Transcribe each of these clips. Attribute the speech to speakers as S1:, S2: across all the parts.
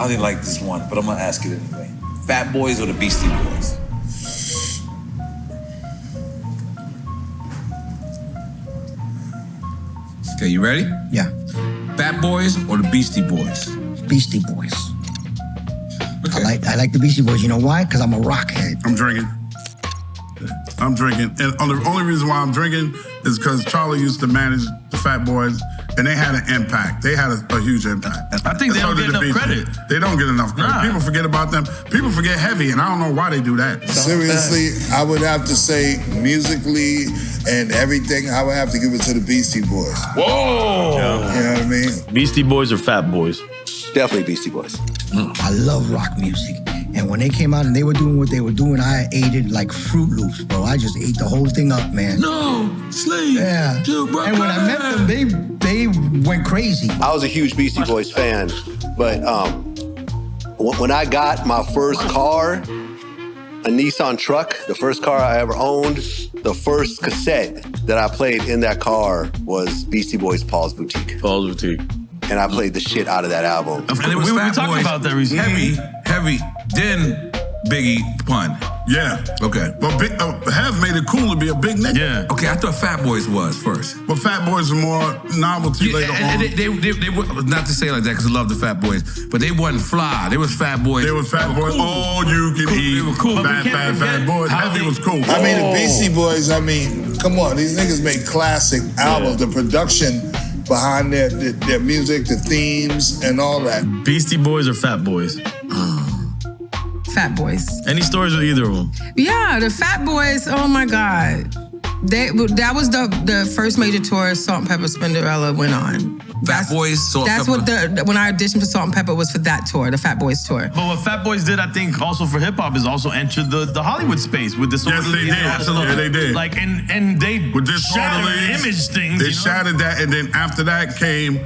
S1: I only like this one, but I'm gonna ask it anyway. Fat Boys or the Beastie Boys?
S2: Okay, you ready?
S3: Yeah.
S2: Fat Boys or the Beastie Boys?
S3: Beastie Boys.
S2: Okay.
S3: I like the Beastie Boys. You know why? Because I'm a rock head.
S4: I'm drinking. I'm drinking. And the only reason why I'm drinking is because Charlie used to manage the Fat Boys, and they had an impact. They had a huge impact.
S5: I think they don't get enough credit.
S4: They don't get enough credit.
S5: Nah.
S4: People forget about them. People forget Heavy, and I don't know why they do that.
S6: Seriously, I would have to say musically and everything, I would have to give it to the Beastie Boys.
S5: Whoa!
S6: You know what I mean?
S7: Beastie Boys or Fat Boys?
S8: Definitely Beastie Boys.
S3: I love rock music. And when they came out and they were doing what they were doing, I ate it like Fruit Loops, bro. I just ate the whole thing up, man.
S2: No, sleep.
S3: Yeah. And when I met them, they went crazy.
S8: I was a huge Beastie Boys fan, but when I got my first car, a Nissan truck, the first car I ever owned, the first cassette that I played in that car was Beastie Boys' Paul's Boutique.
S7: Paul's Boutique.
S8: And I played the shit out of that album.
S2: And it was
S5: we
S2: Fat
S5: talked
S2: Boys,
S5: about that recently.
S2: Heavy, then Biggie, Pun.
S4: Yeah.
S2: Okay.
S4: But Hev made it cool to be a big nigga.
S5: Yeah.
S2: Okay, I thought Fat Boys was first.
S4: But Fat Boys are more novelty later
S2: and
S4: on.
S2: they were, not to say like that because I love the Fat Boys, but they wasn't fly. They was Fat Boys.
S4: They was Fat Boys.
S2: Cool.
S4: All you can eat.
S2: They were cool.
S4: Fat Boys. Heavy was cool.
S6: I mean, the Beastie Boys, I mean, come on, these niggas make classic albums. The production behind their music, the themes, and all that.
S7: Beastie Boys or Fat Boys?
S9: Fat Boys.
S7: Any stories with either of them?
S9: Yeah, the Fat Boys, oh my God. That was the first major tour Salt and Pepper Spinderella went on.
S2: Fat Boys, Salt and
S9: That's
S2: Pepper.
S9: what when I auditioned for Salt and Pepper was for that tour, the Fat Boys tour.
S5: But what Fat Boys did, I think, also for hip hop is also enter the Hollywood space with this.
S4: Yes, they did. Absolutely, yeah, they did.
S5: Like and they
S4: with this
S5: shattered image things.
S4: They shattered that, and then after that came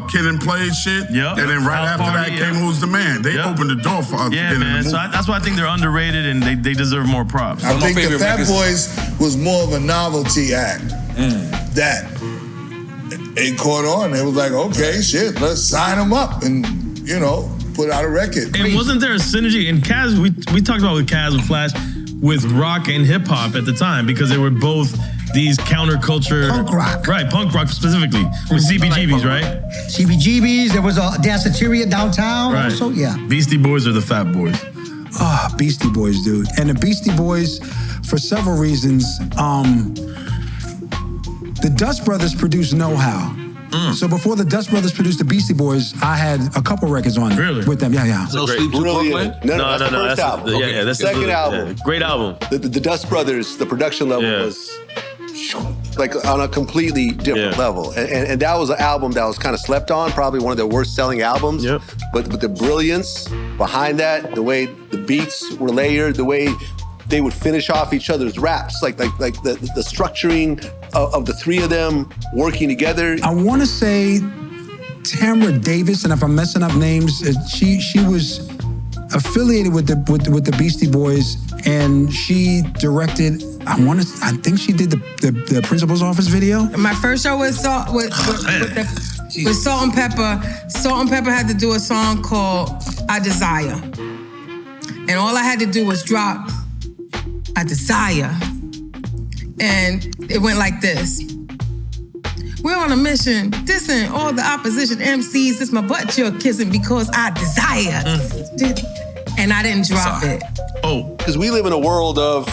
S4: Kid and Play shit.
S5: Yep.
S4: And then right
S5: House
S4: after
S5: Party,
S4: that came Who's the Man. They opened the door for us.
S5: Yeah,
S4: to get in the
S5: man.
S4: movie.
S5: So that's why I think they're underrated and they deserve more props.
S6: I think the Fat Boys was more of a novelty act. That it caught on. It was like, okay, shit, let's sign them up and, you know, put out a record.
S7: And wasn't there a synergy? And Kaz, we talked about with Kaz, with Flash, with rock and hip hop at the time because they were both these counterculture.
S3: Punk rock.
S7: Right, punk rock specifically. With CBGBs, right?
S3: CBGBs, there was a Danceteria downtown.
S7: Right.
S3: Also, yeah.
S7: Beastie Boys or the Fat Boys?
S10: Ah, Beastie Boys, dude. And the Beastie Boys, for several reasons, the Dust Brothers produced Know-How. So before the Dust Brothers produced the Beastie Boys, I had a couple records on with them. Yeah.
S8: No Sleep to Brooklyn? No, that's the first album.
S7: That's
S8: Second
S7: the
S8: album.
S7: Great album.
S8: The Dust Brothers, the production level was like on a completely different level. And that was an album that was kind of slept on, probably one of their worst selling albums.
S7: Yep.
S8: But the brilliance behind that, the way the beats were layered, the way they would finish off each other's raps, like the structuring of the three of them working together.
S10: I want to say Tamra Davis, and if I'm messing up names, she was affiliated with the Beastie Boys, and she directed. I think she did the Principal's Office video.
S9: My first show was with Salt and Pepper. Salt and Pepper had to do a song called I Desire. And all I had to do was drop I Desire. And it went like this. We're on a mission, dissing all the opposition MCs. It's my butt you're kissing because I desire. And I didn't drop it.
S8: Because we live in a world of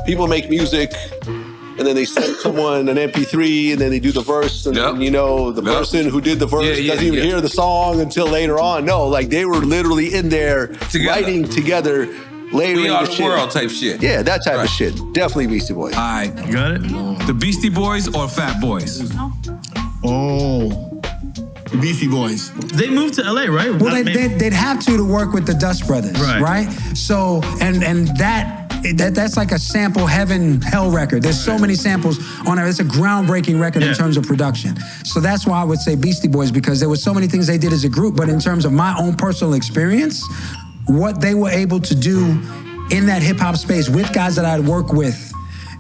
S8: people make music and then they send someone an MP3 and then they do the verse and you know, the person who did the verse doesn't even hear the song until later on. No, like they were literally in there writing together, layering
S2: We Are
S8: the
S2: the
S8: shit.
S2: World type shit.
S8: Yeah, that type of shit. Definitely Beastie Boys.
S2: All right.
S7: You got it?
S2: The Beastie Boys or Fat Boys?
S3: Oh, the Beastie Boys.
S7: They moved to LA, right?
S10: Well, they'd have to work with the Dust Brothers, right? So, and that's like a sample heaven hell record. There's so many samples on it. It's a groundbreaking record in terms of production. So that's why I would say Beastie Boys, because there were so many things they did as a group, but in terms of my own personal experience, what they were able to do in that hip hop space with guys that I'd work with,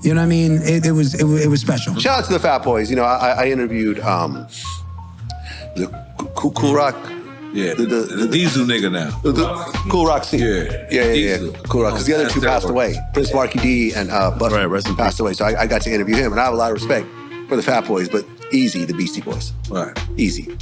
S10: you know what I mean? It was special.
S8: Shout out to the Fat Boys. You know, I interviewed the Cool Rock Yeah.
S2: The Diesel nigga now.
S8: Cool Rock C.
S2: Yeah.
S8: Yeah. Cool Rock. Because the other two passed away. Prince Marky D and Buffy passed away. So I got to interview him. And I have a lot of respect for the Fat Boys, but easy, the Beastie Boys.
S2: Right.
S8: Easy.